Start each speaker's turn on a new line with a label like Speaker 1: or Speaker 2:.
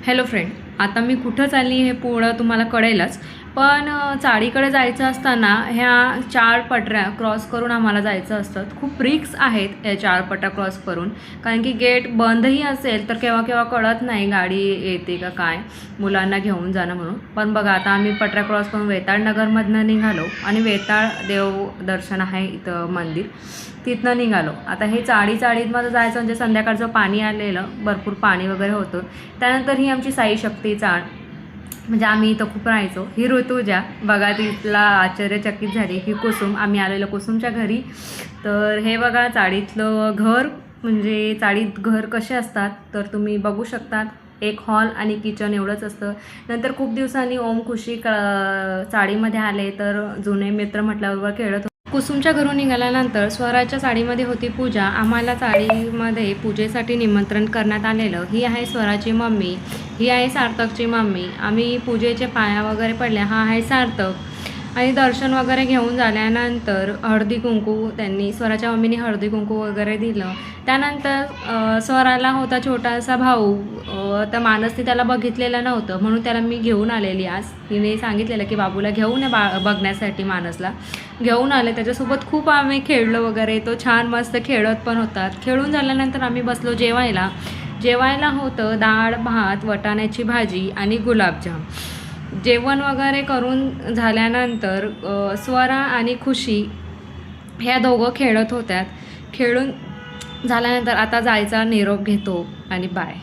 Speaker 1: Hello friend, आता मी कुठं चालली हे पुढं तुम्हाला कळेलच. पण चाळीकडे जायचं असताना ह्या 4 पटऱ्या क्रॉस करून आम्हाला जायचं असतं. खूप रिक्स आहेत या 4 पटऱ्या क्रॉस करून, कारण की गेट बंदही असेल तर केव्हा केव्हा कळत नाही गाडी येते का काय, मुलांना घेऊन जाणं म्हणून. पण बघा, आता आम्ही पटऱ्या क्रॉस करून वेताळनगरमधनं निघालो आणि वेताळ देव दर्शन आहे इथं मंदिर, तिथनं निघालो. आता हे चाळीमध्ये जायचं म्हणजे संध्याकाळचं पाणी आलेलं, भरपूर पाणी वगैरे होतं. त्यानंतर ही आमची साई शक्ती चाळ, म्हणजे आम्ही इथं खूप राहायचो. ही ऋतुजा बघा, तिथला आश्चर्यचकित झाली. ही कुसुम, आम्ही आलेलो कुसुमच्या घरी. तर हे बघा चाळीतलं घर, म्हणजे चाळीत घर कसे असतात तर तुम्ही बघू शकतात. एक हॉल आणि किचन एवढंच असतं. नंतर खूप दिवसांनी ओम खुशी चाळीमध्ये आले, तर जुने मित्र म्हटल्याबरोबर खेळत होते. कुसुमच्या घरून निघाल्यानंतर स्वराच्या चाळीमध्ये होती पूजा. आम्हाला चाळीमध्ये पूजेसाठी निमंत्रण करण्यात आलेलं. ही आहे स्वराची मम्मी, ही आहे सार्थकची मम्मी. आम्ही पूजेचे पाया वगैरे पडल्या. हा आहे सार्थक. आणि दर्शन वगैरे घेऊन झाल्यानंतर हळदी कुंकू त्यांनी, स्वराच्या मम्मीने हळदी कुंकू वगैरे दिलं. त्यानंतर स्वराला होता छोटासा भाऊ, तर मानसने त्याला बघितलेलं नव्हतं, म्हणून त्याला मी घेऊन आलेली. आज तिने सांगितलेलं की बाबूला घेऊन बघण्यासाठी. मानसला घेऊन आले. त्याच्यासोबत खूप आम्ही खेळलो वगैरे. तो छान मस्त खेळत पण होतात. खेळून झाल्यानंतर आम्ही बसलो जेवायला होतं डाळ भात, वाटाण्याची भाजी आणि गुलाबजाम. जेवण वगैरे करून झाल्यानंतर स्वरा आणि खुशी ह्या दोघं खेळत होत्यात. खेळून झाल्यानंतर आता जायचा निरोप घेतो आणि बाय.